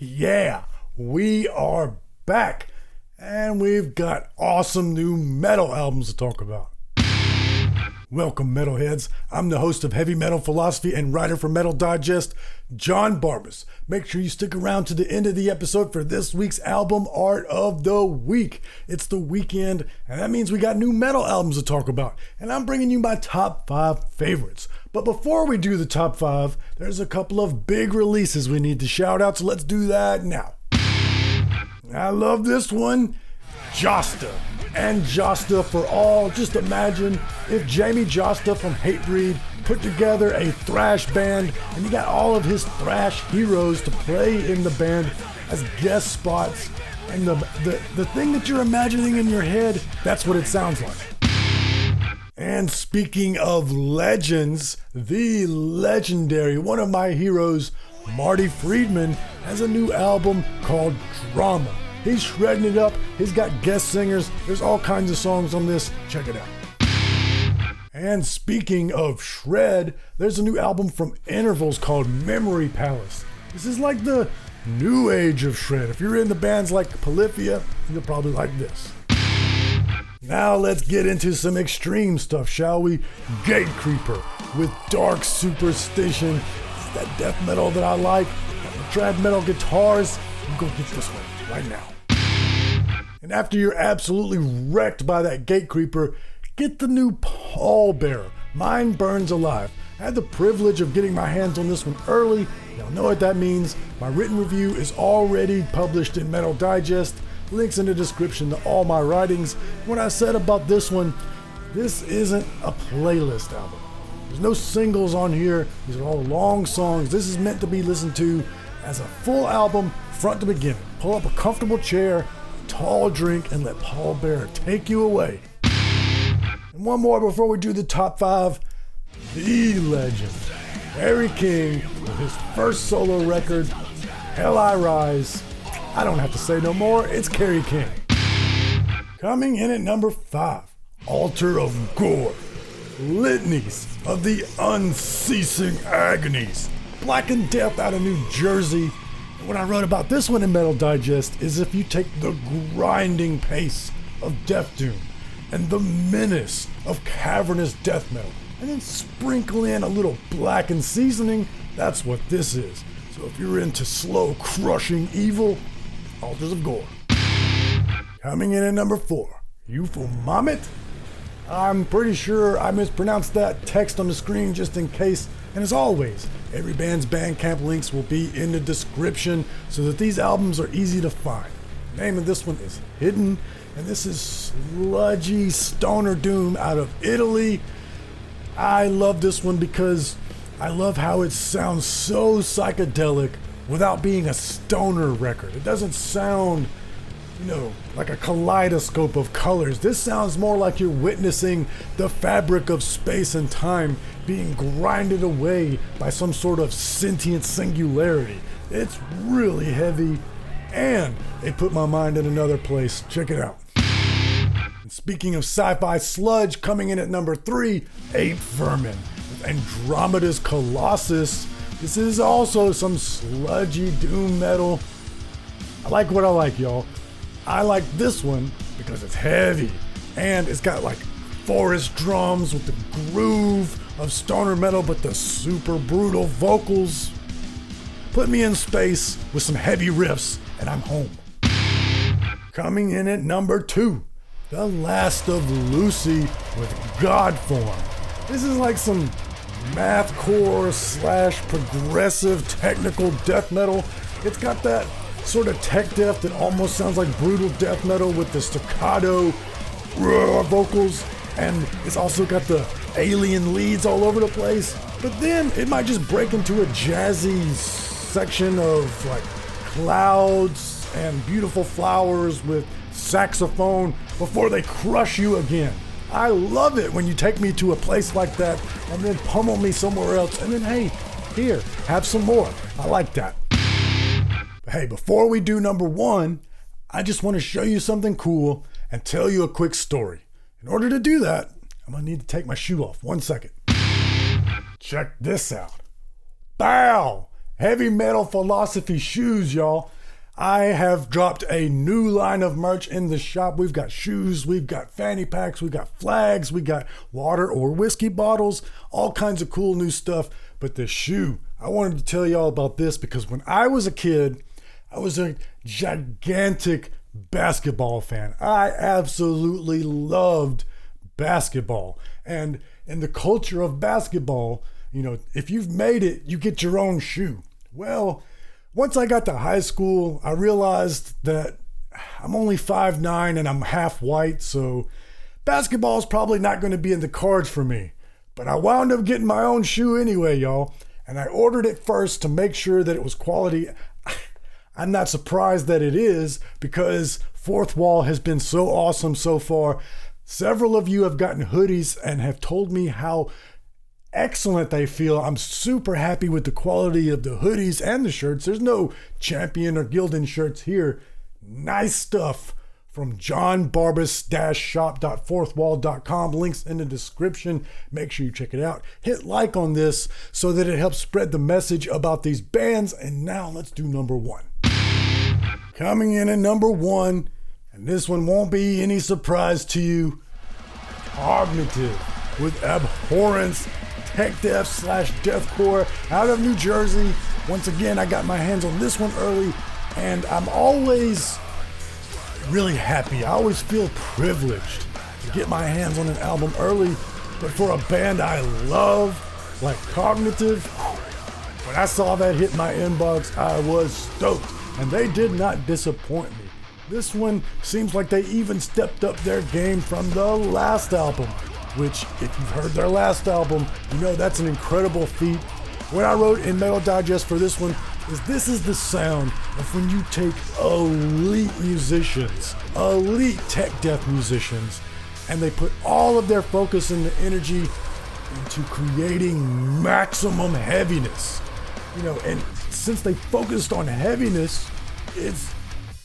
Yeah, we are back, and we've got awesome new metal albums to talk about. Welcome, metalheads. I'm the host of Heavy Metal Philosophy and writer for Metal Digest, John Barbas. Make sure you stick around to the end of the episode for this week's album art of the week. It's the weekend, and that means we got new metal albums to talk about, and I'm bringing you my top 5 favorites. But before we do the top 5, there's a couple of big releases we need to shout out, so let's do that now. I love this one, Josta. And Josta for all. Just imagine if Jamie Josta from Hatebreed put together a thrash band and he got all of his thrash heroes to play in the band as guest spots, and the thing that you're imagining in your head, that's what it sounds like. And speaking of legends, the legendary, one of my heroes, Marty Friedman, has a new album called Drama. He's shredding it up. He's got guest singers. There's all kinds of songs on this. Check it out. And speaking of shred, there's a new album from Intervals called Memory Palace. This is like the new age of shred. If you're into bands like Polyphia, you'll probably like this. Now let's get into some extreme stuff, shall we? Gatecreeper with Dark Superstition. It's that death metal that I like. The trad metal guitars. You go get this one right now. And after you're absolutely wrecked by that Gatecreeper, get the new Pallbearer, Mind Burns Alive. I had the privilege of getting my hands on this one early. Y'all know what that means. My written review is already published in Metal Digest. Links in the description to all my writings. What I said about this one, this isn't a playlist album. There's no singles on here. These are all long songs. This is meant to be listened to as a full album, front to beginning. Pull up a comfortable chair, tall drink, and let Pallbearer take you away. And one more before we do the top 5. The legend, Harry King, with his first solo record, Hell I Rise. I don't have to say no more, it's Kerry King. Coming in at number 5, Altar of Gore, Litanies of the Unceasing Agonies, Black and Death out of New Jersey. What I wrote about this one in Metal Digest is if you take the grinding pace of Death Doom and the menace of cavernous death metal, and then sprinkle in a little blackened seasoning, that's what this is. So if you're into slow crushing evil, Altars of Gore. Coming in at number 4, Euphomamet. I'm pretty sure I mispronounced that text on the screen just in case, and as always, every band's Bandcamp links will be in the description so that these albums are easy to find. The name of this one is Hidden, and this is sludgy stoner doom out of Italy. I love this one because I love how it sounds so psychedelic without being a stoner record. It doesn't sound, like a kaleidoscope of colors. This sounds more like you're witnessing the fabric of space and time being grinded away by some sort of sentient singularity. It's really heavy, and it put my mind in another place. Check it out. And speaking of sci-fi sludge, coming in at number 3, Ape Vermin with Andromeda's Colossus. This is also some sludgy doom metal. I like what I like, y'all. I like this one because it's heavy and it's got like forest drums with the groove of stoner metal, but the super brutal vocals. Put me in space with some heavy riffs and I'm home. Coming in at number 2, The Last of Lucy with Godform. This is like some mathcore / progressive technical death metal. It's got that sort of tech death that almost sounds like brutal death metal with the staccato vocals, and it's also got the alien leads all over the place. But then it might just break into a jazzy section of like clouds and beautiful flowers with saxophone before they crush you again. I love it when you take me to a place like that and then pummel me somewhere else and then, hey, here, have some more. I like that. But hey, before we do number 1, I just want to show you something cool and tell you a quick story. In order to do that, I'm going to need to take my shoe off. 1 second. Check this out. Bow! Heavy Metal Philosophy shoes, y'all. I have dropped a new line of merch in the shop. We've got shoes, we've got fanny packs, we've got flags, we got water or whiskey bottles, all kinds of cool new stuff. But the shoe, I wanted to tell y'all about this because when I was a kid, I was a gigantic basketball fan. I absolutely loved basketball. And in the culture of basketball, you know, if you've made it, you get your own shoe. Well, once I got to high school, I realized that I'm only 5'9" and I'm half white, so basketball is probably not going to be in the cards for me. But I wound up getting my own shoe anyway, y'all. And I ordered it first to make sure that it was quality. I'm not surprised that it is because Fourth Wall has been so awesome so far. Several of you have gotten hoodies and have told me how excellent they feel. I'm super happy with the quality of the hoodies and the shirts. There's no Champion or Gildan shirts here. Nice stuff from johnbarbas-shop.fourthwall.com. Links in the description. Make sure you check it out. Hit like on this so that it helps spread the message about these bands. And now let's do number one. Coming in at number one, and this one won't be any surprise to you, Cognitive with Abhorrence, tech death / deathcore out of New Jersey. Once again, I got my hands on this one early, and I'm always really happy. I always feel privileged to get my hands on an album early, but for a band I love, like Cognitive, when I saw that hit my inbox, I was stoked, and they did not disappoint me. This one seems like they even stepped up their game from the last album, which, if you've heard their last album, you know that's an incredible feat. What I wrote in Metal Digest for this one is this is the sound of when you take elite musicians, elite tech death musicians, and they put all of their focus and the energy into creating maximum heaviness. You know, and since they focused on heaviness, it's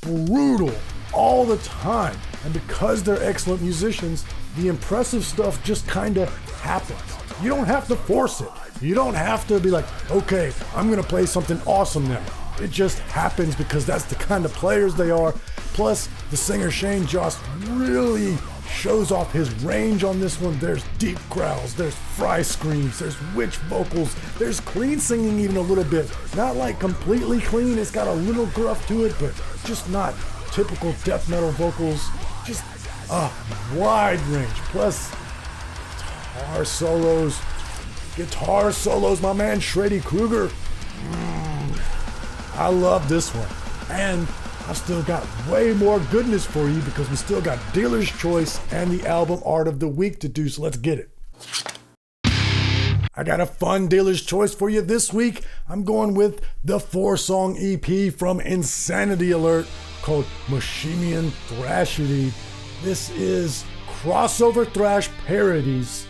brutal all the time. And because they're excellent musicians, the impressive stuff just kind of happens. You don't have to force it. You don't have to be like, okay, I'm going to play something awesome now. It just happens because that's the kind of players they are. Plus, the singer Shane Jost really shows off his range on this one. There's deep growls, there's fry screams, there's witch vocals, there's clean singing even a little bit. Not like completely clean, it's got a little gruff to it, but just not typical death metal vocals. Just a wide range. Plus, guitar solos, my man Shreddy Krueger. I love this one. And I've still got way more goodness for you because we still got Dealer's Choice and the album Art of the Week to do, so let's get it. I got a fun Dealer's Choice for you this week. I'm going with the 4-song EP from Insanity Alert called Moshimian Thrashity. This is crossover thrash parodies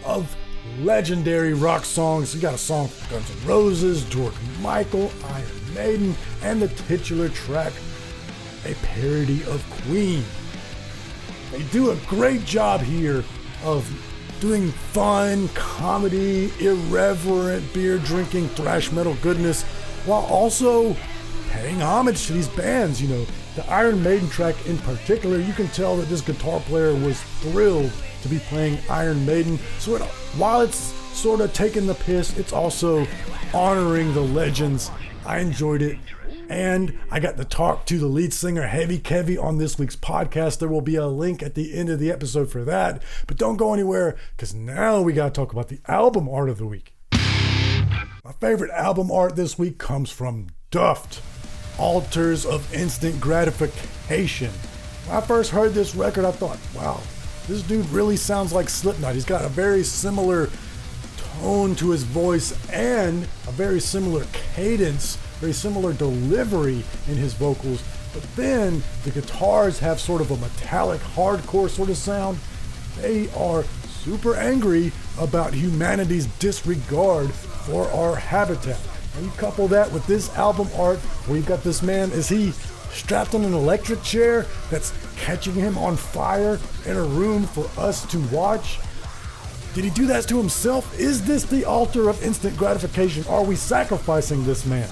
of legendary rock songs. You got a song from Guns N' Roses, George Michael, Iron Maiden, and the titular track, a parody of Queen. They do a great job here of doing fun, comedy, irreverent, beer-drinking thrash metal goodness, while also paying homage to these bands. You know, the Iron Maiden track in particular, you can tell that this guitar player was thrilled to be playing Iron Maiden. So while it's sort of taking the piss, it's also honoring the legends. I enjoyed it. And I got to talk to the lead singer, Heavy Kevy, on this week's podcast. There will be a link at the end of the episode for that. But don't go anywhere, because now we got to talk about the album art of the week. My favorite album art this week comes from Duft, Altars of Instant Gratification. When I first heard this record, I thought, wow, this dude really sounds like Slipknot. He's got a very similar tone to his voice and a very similar cadence, very similar delivery in his vocals. But then the guitars have sort of a metallic hardcore sort of sound. They are super angry about humanity's disregard for our habitat. And you couple that with this album art where you've got this man, is he strapped in an electric chair that's catching him on fire in a room for us to watch? Did he do that to himself? Is this the altar of instant gratification? Are we sacrificing this man?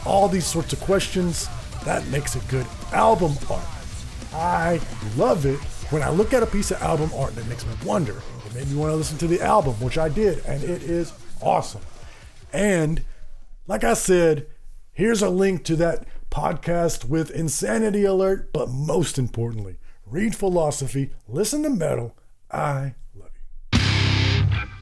All these sorts of questions, that makes it good album art. I love it when I look at a piece of album art that makes me wonder. It made me want to listen to the album, which I did, and it is awesome. And like I said, here's a link to that podcast with Insanity Alert, but most importantly, read philosophy, listen to metal. I